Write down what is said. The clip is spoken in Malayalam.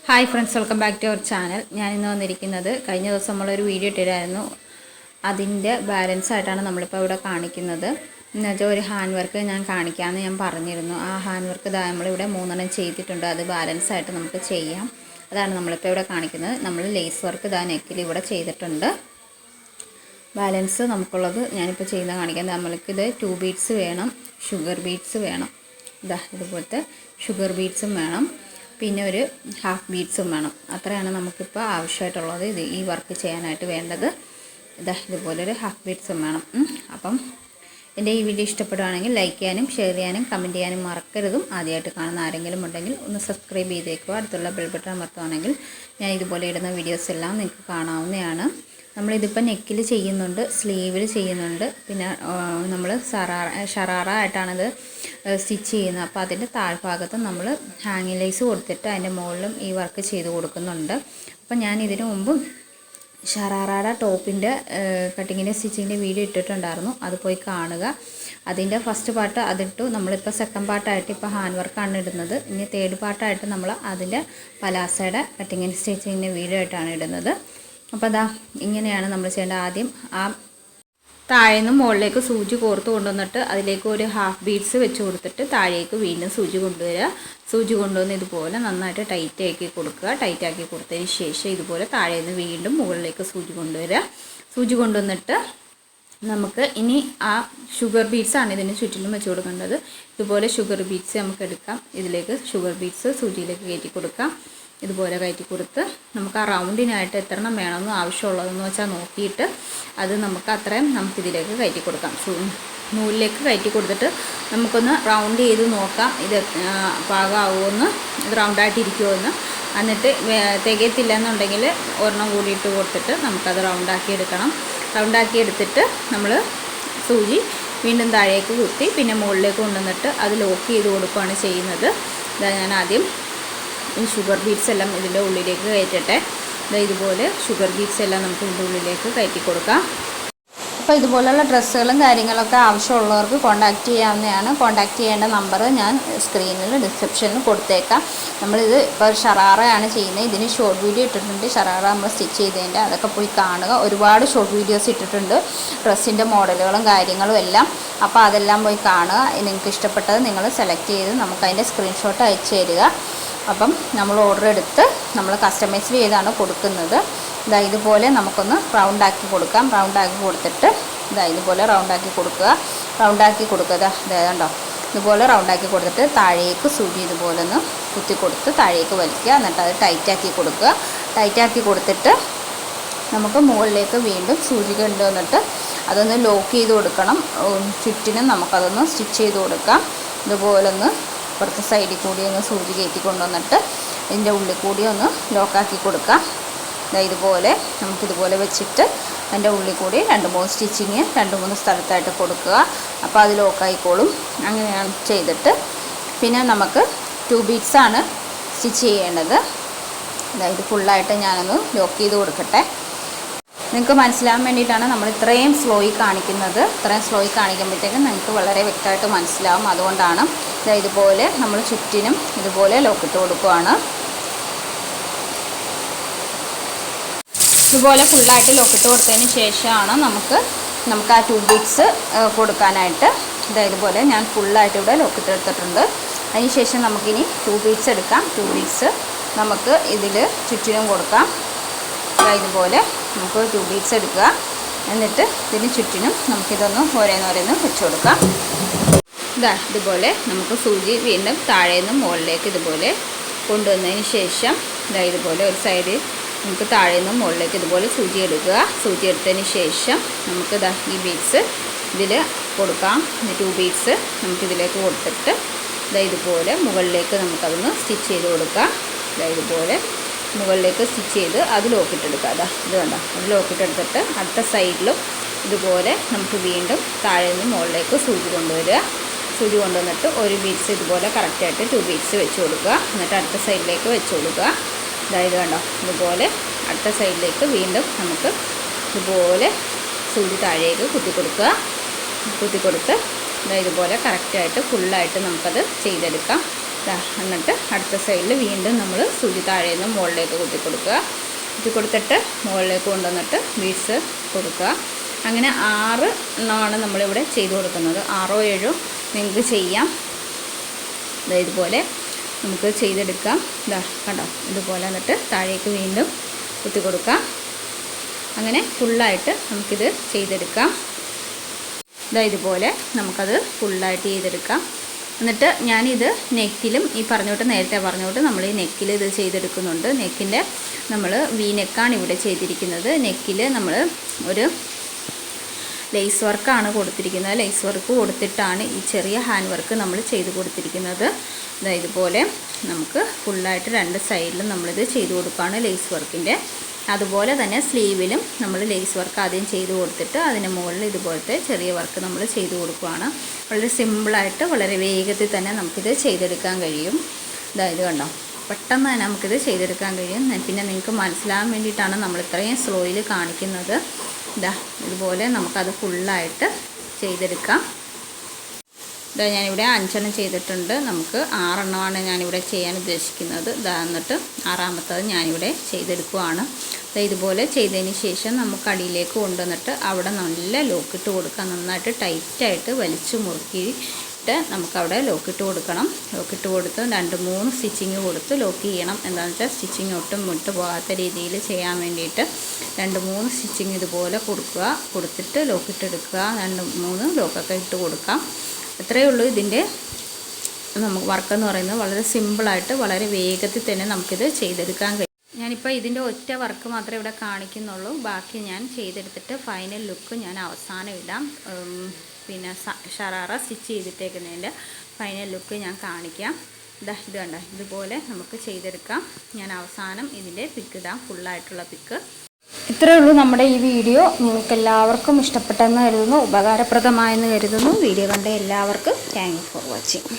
Hi friends, welcome back to our channel. ഞാൻ ഇന്ന് വന്നിരിക്കുന്നത് കഴിഞ്ഞ ദിവസം നമ്മളൊരു വീഡിയോ ഇട്ടിരുന്നു. അതിൻ്റെ ബാലൻസ് ആയിട്ടാണ് നമ്മളിപ്പോൾ ഇവിടെ കാണിക്കുന്നത്. എന്നുവെച്ചാൽ ഒരു ഹാൻഡ് വർക്ക് ഞാൻ കാണിക്കാമെന്ന് ഞാൻ പറഞ്ഞിരുന്നു. ആ ഹാൻഡ് വർക്ക് നമ്മളിവിടെ 3 ചെയ്തിട്ടുണ്ട്. അത് ബാലൻസ് ആയിട്ട് നമുക്ക് ചെയ്യാം. അതാണ് നമ്മളിപ്പോൾ ഇവിടെ കാണിക്കുന്നത്. നമ്മൾ ലേസ് വർക്ക് നെക്കിൽ ഇവിടെ ചെയ്തിട്ടുണ്ട്. ബാലൻസ് നമുക്കുള്ളത് ഞാനിപ്പോൾ ചെയ്യുന്ന കാണിക്കാം. നമ്മൾക്കിത് 2 ബീഡ്സ് വേണം, ഷുഗർ ബീഡ്സ് വേണം. ഇതുപോലത്തെ ഷുഗർ ബീഡ്സും വേണം, പിന്നെ ഒരു ഹാഫ് ബീഡ്സും വേണം. അത്രയാണ് നമുക്കിപ്പോൾ ആവശ്യമായിട്ടുള്ളത്. ഈ വർക്ക് ചെയ്യാനായിട്ട് വേണ്ടത്. ഇതുപോലൊരു ഹാഫ് ബീഡ്സും വേണം. അപ്പം എൻ്റെ ഈ വീഡിയോ ഇഷ്ടപ്പെടുകയാണെങ്കിൽ ലൈക്ക് ചെയ്യാനും ഷെയർ ചെയ്യാനും കമൻറ്റ് ചെയ്യാനും മറക്കരുതും. ആദ്യമായിട്ട് കാണുന്ന ആരെങ്കിലും ഉണ്ടെങ്കിൽ ഒന്ന് സബ്സ്ക്രൈബ് ചെയ്തേക്കുക. അടുത്തുള്ള ബെൽ ബട്ടൺ അമർത്തുകയാണെങ്കിൽ ഞാൻ ഇതുപോലെ ഇടുന്ന വീഡിയോസ് എല്ലാം നിങ്ങൾക്ക് കാണാവുന്നതാണ്. നമ്മളിതിപ്പോൾ നെക്കിൽ ചെയ്യുന്നുണ്ട്, സ്ലീവിൽ ചെയ്യുന്നുണ്ട്, പിന്നെ നമ്മൾ ഷറാറ ആയിട്ടാണിത് സ്റ്റിച്ച് ചെയ്യുന്നത്. അപ്പോൾ അതിൻ്റെ താഴ്ഭാഗത്ത് നമ്മൾ ഹാങ്ങിങ് ലേസ് കൊടുത്തിട്ട് അതിൻ്റെ മുകളിലും ഈ വർക്ക് ചെയ്ത് കൊടുക്കുന്നുണ്ട്. അപ്പോൾ ഞാൻ ഇതിനു മുമ്പ് ഷറാറയുടെ ടോപ്പിൻ്റെ കട്ടിങ്ങിൻ്റെ സ്റ്റിച്ചിങ്ങിൻ്റെ വീഡിയോ ഇട്ടിട്ടുണ്ടായിരുന്നു. അത് പോയി കാണുക. അതിൻ്റെ ഫസ്റ്റ് പാർട്ട് അതിട്ടു. നമ്മളിപ്പോൾ സെക്കൻഡ് പാർട്ടായിട്ട് ഇപ്പോൾ ഹാൻഡ് വർക്കാണ് ഇടുന്നത്. ഇനി തേർഡ് പാർട്ടായിട്ട് നമ്മൾ അതിൻ്റെ പലാസയുടെ കട്ടിങ്ങിൻ്റെ സ്റ്റിച്ചിങ്ങിൻ്റെ വീഡിയോ ആയിട്ടാണ് ഇടുന്നത്. അപ്പോൾ ഇങ്ങനെയാണ് നമ്മൾ ചെയ്യേണ്ടത്. ആദ്യം ആ താഴേന്ന് മുകളിലേക്ക് സൂചി കോർത്ത് കൊണ്ടുവന്നിട്ട് അതിലേക്ക് ഒരു ഹാഫ് ബീഡ്സ് വെച്ച് കൊടുത്തിട്ട് താഴേക്ക് വീണ്ടും സൂചി കൊണ്ടുവരിക. സൂചി കൊണ്ടുവന്ന് ഇതുപോലെ നന്നായിട്ട് ടൈറ്റാക്കി കൊടുക്കുക. ടൈറ്റാക്കി കൊടുത്തതിന് ശേഷം ഇതുപോലെ താഴേന്ന് വീണ്ടും മുകളിലേക്ക് സൂചി കൊണ്ടുവരിക. സൂചി കൊണ്ടുവന്നിട്ട് നമുക്ക് ഇനി ആ ഷുഗർ ബീഡ്സാണ് ഇതിന് ചുറ്റിലും വെച്ച് കൊടുക്കേണ്ടത്. ഇതുപോലെ ഷുഗർ ബീഡ്സ് നമുക്ക് എടുക്കാം. ഇതിലേക്ക് ഷുഗർ ബീഡ്സ് സൂചിയിലേക്ക് കയറ്റി കൊടുക്കാം. ഇതുപോലെ കയറ്റി കൊടുത്ത് നമുക്ക് ആ റൗണ്ടിനായിട്ട് എത്രണ്ണം വേണമെന്ന് ആവശ്യമുള്ളതെന്ന് വെച്ചാൽ നോക്കിയിട്ട് അത് നമുക്ക് അത്രയും നമുക്കിതിലേക്ക് കയറ്റി കൊടുക്കാം. നൂലിലേക്ക് കയറ്റി കൊടുത്തിട്ട് നമുക്കൊന്ന് റൗണ്ട് ചെയ്ത് നോക്കാം. ഇത് പാകമാവുമെന്ന്, ഇത് റൗണ്ടായിട്ടിരിക്കുമോ എന്ന്. എന്നിട്ട് തികയത്തില്ല എന്നുണ്ടെങ്കിൽ ഒരെണ്ണം കൂടി ഇട്ട് കൊടുത്തിട്ട് നമുക്കത് റൗണ്ടാക്കി എടുക്കണം. റൗണ്ടാക്കി എടുത്തിട്ട് നമ്മൾ സൂചി വീണ്ടും താഴേക്ക് കുത്തി പിന്നെ മുകളിലേക്ക് കൊണ്ടുവന്നിട്ട് അത് ലോക്ക് ചെയ്ത് കൊടുക്കുകയാണ് ചെയ്യുന്നത്. ഞാൻ ആദ്യം ഈ ഷുഗർ ബീഡ്സ് എല്ലാം ഇതിൻ്റെ ഉള്ളിലേക്ക് കയറ്റട്ടെ. ഇതുപോലെ ഷുഗർ ബീഡ്സ് എല്ലാം നമുക്ക് ഇതിൻ്റെ ഉള്ളിലേക്ക് കയറ്റി കൊടുക്കാം. അപ്പോൾ ഇതുപോലെയുള്ള ഡ്രസ്സുകളും കാര്യങ്ങളൊക്കെ ആവശ്യമുള്ളവർക്ക് കോൺടാക്റ്റ് ചെയ്യാവുന്നതാണ്. കോൺടാക്റ്റ് ചെയ്യേണ്ട നമ്പർ ഞാൻ സ്ക്രീനിൽ ഡിസ്ക്രിപ്ഷനിൽ കൊടുത്തേക്കാം. നമ്മളിത് ഇപ്പോൾ ഷറാറയാണ് ചെയ്യുന്നത്. ഇതിന് ഷോർട്ട് വീഡിയോ ഇട്ടിട്ടുണ്ട്. ഷറാറ നമ്മൾ സ്റ്റിച്ച് ചെയ്തതിൻ്റെ അതൊക്കെ പോയി കാണുക. ഒരുപാട് ഷോർട്ട് വീഡിയോസ് ഇട്ടിട്ടുണ്ട്, ഡ്രസ്സിൻ്റെ മോഡലുകളും കാര്യങ്ങളും എല്ലാം. അപ്പോൾ അതെല്ലാം പോയി കാണുക. നിങ്ങൾക്ക് ഇഷ്ടപ്പെട്ടത് നിങ്ങൾ സെലക്ട് ചെയ്ത് നമുക്കതിൻ്റെ സ്ക്രീൻഷോട്ട് അയച്ചു തരിക. അപ്പം നമ്മൾ ഓർഡർ എടുത്ത് നമ്മൾ കസ്റ്റമൈസ് ചെയ്താണ് കൊടുക്കുന്നത്. ഇതുപോലെ നമുക്കൊന്ന് റൗണ്ടാക്കി കൊടുക്കാം. റൗണ്ടാക്കി കൊടുത്തിട്ട് ഇതുപോലെ റൗണ്ടാക്കി കൊടുക്കുക. റൗണ്ടാക്കി കൊടുക്കുക. കണ്ടോ, ഇതുപോലെ റൗണ്ടാക്കി കൊടുത്തിട്ട് താഴേക്ക് സൂചി ഇതുപോലെ ഒന്ന് കുത്തി കൊടുത്ത് താഴേക്ക് വലിക്കുക. എന്നിട്ട് അത് ടൈറ്റാക്കി കൊടുക്കുക. ടൈറ്റാക്കി കൊടുത്തിട്ട് നമുക്ക് മുകളിലേക്ക് വീണ്ടും സൂചി കൊണ്ടുവന്നിട്ട് അതൊന്ന് ലോക്ക് ചെയ്ത് കൊടുക്കണം. ചുറ്റിനും നമുക്കതൊന്ന് സ്റ്റിച്ച് ചെയ്ത് കൊടുക്കാം. ഇതുപോലെ ഒന്ന് പുറത്ത് സൈഡിൽ കൂടി ഒന്ന് സൂചി കയറ്റി കൊണ്ടുവന്നിട്ട് ഇതിൻ്റെ ഉള്ളിൽ കൂടി ഒന്ന് ലോക്കാക്കി കൊടുക്കാം. ഇതുപോലെ നമുക്കിതുപോലെ വെച്ചിട്ട് അതിൻ്റെ ഉള്ളിൽ കൂടി 2-3 സ്റ്റിച്ചിങ് 2-3 സ്ഥലത്തായിട്ട് കൊടുക്കുക. അപ്പോൾ അത് ലോക്കായിക്കോളും. അങ്ങനെയാണ് ചെയ്തിട്ട് പിന്നെ നമുക്ക് 2 ബീഡ്സാണ് സ്റ്റിച്ച് ചെയ്യേണ്ടത്. ഇത് ഫുള്ളായിട്ട് ഞാനൊന്ന് ലോക്ക് ചെയ്ത് കൊടുക്കട്ടെ. നിങ്ങൾക്ക് മനസ്സിലാകാൻ വേണ്ടിയിട്ടാണ് നമ്മൾ ഇത്രയും സ്ലോയിൽ കാണിക്കുന്നത്. ഇത്രയും സ്ലോയിൽ കാണിക്കുമ്പോഴത്തേക്കും നിങ്ങൾക്ക് വളരെ വ്യക്തമായിട്ട് മനസ്സിലാവും. അതുകൊണ്ടാണ് ഇതുപോലെ നമ്മൾ ചുറ്റിനും ഇതുപോലെ ലോക്കിട്ട് കൊടുക്കുകയാണ്. ഇതുപോലെ ഫുള്ളായിട്ട് ലോക്കിട്ട് കൊടുത്തതിന് ശേഷമാണ് നമുക്ക് ആ 2 ബീഡ്സ് കൊടുക്കാനായിട്ട്. ഇതുപോലെ ഞാൻ ഫുള്ളായിട്ട് ഇവിടെ ലോക്കിട്ട് എടുത്തിട്ടുണ്ട്. അതിന് ശേഷം നമുക്കിനി 2 ബീഡ്സ് എടുക്കാം. 2 ബീഡ്സ് നമുക്ക് ഇതിൽ ചുറ്റിനും കൊടുക്കാം. ഇതുപോലെ നമുക്ക് 2 ബീഡ്സ് എടുക്കുക. എന്നിട്ട് ഇതിന് ചുറ്റിനും നമുക്കിതൊന്ന് ഓരോന്നോരോന്ന് വെച്ച് കൊടുക്കാം. ഇതുപോലെ നമുക്ക് സൂചി വീണ്ടും താഴേന്ന് മുകളിലേക്ക് ഇതുപോലെ കൊണ്ടുവന്നതിന് ശേഷം ഇതുപോലെ ഒരു സൈഡ് നമുക്ക് താഴേന്ന് മുകളിലേക്ക് ഇതുപോലെ സൂചി എടുക്കുക. സൂചി എടുത്തതിന് ശേഷം നമുക്ക് ഈ ബീഡ്സ് ഇതിൽ കൊടുക്കാം. 2 ബീഡ്സ് നമുക്കിതിലേക്ക് കൊടുത്തിട്ട് ഇതുപോലെ മുകളിലേക്ക് നമുക്കതൊന്ന് സ്റ്റിച്ച് ചെയ്ത് കൊടുക്കാം. ഇതുപോലെ മുകളിലേക്ക് സ്റ്റിച്ച് ചെയ്ത് അത് ലോക്കിട്ടെടുക്കുക. ഇത് കണ്ടോ, അത് ലോക്കിട്ടെടുത്തിട്ട് അടുത്ത സൈഡിലും ഇതുപോലെ നമുക്ക് വീണ്ടും താഴേന്ന് മുകളിലേക്ക് സൂചി കൊണ്ടുവരിക. സൂചി കൊണ്ടുവന്നിട്ട് ഒരു ബീഡ്സ് ഇതുപോലെ കറക്റ്റായിട്ട് 2 ബീഡ്സ് വെച്ച് കൊടുക്കുക. എന്നിട്ട് അടുത്ത സൈഡിലേക്ക് വെച്ച് കൊടുക്കുക. ഇത് കണ്ടോ, ഇതുപോലെ അടുത്ത സൈഡിലേക്ക് വീണ്ടും നമുക്ക് ഇതുപോലെ സൂചി താഴേക്ക് കുത്തി കൊടുക്കുക. കുത്തി കൊടുത്ത് ഇതുപോലെ കറക്റ്റായിട്ട് ഫുള്ളായിട്ട് നമുക്കത് ചെയ്തെടുക്കാം. എന്നിട്ട് അടുത്ത സൈഡിൽ വീണ്ടും നമ്മൾ സൂചി താഴെ നിന്ന് മുകളിലേക്ക് കുത്തി കൊടുക്കുക. കുത്തി കൊടുത്തിട്ട് മുകളിലേക്ക് കൊണ്ടുവന്നിട്ട് ബീഡ്സ് കൊടുക്കുക. അങ്ങനെ 6 എണ്ണമാണ് നമ്മളിവിടെ ചെയ്ത് കൊടുക്കുന്നത്. 6ഓ 7ഓ നിങ്ങൾക്ക് ചെയ്യാം. ഇതുപോലെ നമുക്ക് ചെയ്തെടുക്കാം. കണ്ടോ, ഇതുപോലെ എന്നിട്ട് താഴേക്ക് വീണ്ടും കുത്തി കൊടുക്കാം. അങ്ങനെ ഫുള്ളായിട്ട് നമുക്കിത് ചെയ്തെടുക്കാം. ഇതുപോലെ നമുക്കത് ഫുള്ളായിട്ട് ചെയ്തെടുക്കാം. എന്നിട്ട് ഞാനിത് നെക്കിലും ഈ നേരത്തെ പറഞ്ഞോട്ട് നമ്മൾ ഈ നെക്കിൽ ഇത് ചെയ്തെടുക്കുന്നുണ്ട്. നെക്കിൻ്റെ നമ്മൾ വി നെക്കാണ് ഇവിടെ ചെയ്തിരിക്കുന്നത്. നെക്കിൽ നമ്മൾ ഒരു ലേസ് വർക്കാണ് കൊടുത്തിരിക്കുന്നത്. ലേസ് വർക്ക് കൊടുത്തിട്ടാണ് ഈ ചെറിയ ഹാൻഡ് വർക്ക് നമ്മൾ ചെയ്ത് കൊടുത്തിരിക്കുന്നത്. ഇതുപോലെ നമുക്ക് ഫുള്ളായിട്ട് 2 സൈഡിലും നമ്മളിത് ചെയ്ത് കൊടുക്കുകയാണ് ലേസ് വർക്കിൻ്റെ. അതുപോലെ തന്നെ സ്ലീവിലും നമ്മൾ ലേസ് വർക്ക് ആദ്യം ചെയ്ത് കൊടുത്തിട്ട് അതിന് മുകളിൽ ഇതുപോലത്തെ ചെറിയ വർക്ക് നമ്മൾ ചെയ്ത് കൊടുക്കുകയാണ്. വളരെ സിമ്പിളായിട്ട് വളരെ വേഗത്തിൽ തന്നെ നമുക്കിത് ചെയ്തെടുക്കാൻ കഴിയും. ഇത് കണ്ടോ, പെട്ടെന്ന് തന്നെ നമുക്കിത് ചെയ്തെടുക്കാൻ കഴിയും. പിന്നെ നിങ്ങൾക്ക് മനസ്സിലാകാൻ വേണ്ടിയിട്ടാണ് നമ്മൾ ഇത്രയും സ്ലോയിൽ കാണിക്കുന്നത്. ഇതുപോലെ നമുക്കത് ഫുള്ളായിട്ട് ചെയ്തെടുക്കാം. ഞാനിവിടെ 5 എണ്ണം ചെയ്തിട്ടുണ്ട്. നമുക്ക് 6 എണ്ണമാണ് ഞാനിവിടെ ചെയ്യാൻ ഉദ്ദേശിക്കുന്നത്. എന്നിട്ട് 6ാമത്തത് ഞാനിവിടെ ചെയ്തെടുക്കുകയാണ്. ഇതുപോലെ ചെയ്തതിന് ശേഷം നമുക്ക് അടിയിലേക്ക് കൊണ്ടുവന്നിട്ട് അവിടെ നല്ല ലോക്കിട്ട് കൊടുക്കാം. നന്നായിട്ട് ടൈറ്റായിട്ട് വലിച്ചു മുറുക്കിയിട്ട് നമുക്കവിടെ ലോക്കിട്ട് കൊടുക്കണം. ലോക്കിട്ട് കൊടുത്ത് 2-3 സ്റ്റിച്ചിങ് കൊടുത്ത് ലോക്ക് ചെയ്യണം. എന്താണെന്ന് വെച്ചാൽ സ്റ്റിച്ചിങ് ഒട്ടും വിട്ട് പോകാത്ത രീതിയിൽ ചെയ്യാൻ വേണ്ടിയിട്ട് 2-3 സ്റ്റിച്ചിങ് ഇതുപോലെ കൊടുക്കുക. കൊടുത്തിട്ട് ലോക്കിട്ടെടുക്കുക. 2-3 ലോക്കൊക്കെ ഇട്ട് കൊടുക്കാം. അത്രയേ ഉള്ളൂ ഇതിൻ്റെ നമുക്ക് വർക്കെന്ന് പറയുന്നത്. വളരെ സിമ്പിളായിട്ട് വളരെ വേഗത്തിൽ തന്നെ നമുക്കിത് ചെയ്തെടുക്കാൻ കഴിയും. ഞാനിപ്പോൾ ഇതിൻ്റെ ഒറ്റ വർക്ക് മാത്രമേ ഇവിടെ കാണിക്കുന്നുള്ളൂ. ബാക്കി ഞാൻ ചെയ്തെടുത്തിട്ട് ഫൈനൽ ലുക്ക് ഞാൻ അവസാനം ഇടാം. പിന്നെ ഷറാറ സ്റ്റിച്ച് ചെയ്തിട്ടേക്കുന്നതിൻ്റെ ഫൈനൽ ലുക്ക് ഞാൻ കാണിക്കാം. ഇത് കണ്ട, ഇതുപോലെ നമുക്ക് ചെയ്തെടുക്കാം. ഞാൻ അവസാനം ഇതിൻ്റെ പിക്ക് ഇടാം, ഫുള്ളായിട്ടുള്ള പിക്ക്. ഇത്രയേ ഉള്ളൂ നമ്മുടെ ഈ വീഡിയോ. നിങ്ങൾക്ക് എല്ലാവർക്കും ഇഷ്ടപ്പെട്ടെന്ന് കരുതുന്നു, ഉപകാരപ്രദമായെന്ന് കരുതുന്നു. വീഡിയോ കണ്ട എല്ലാവർക്കും താങ്ക് യു ഫോർ വാച്ചിങ്.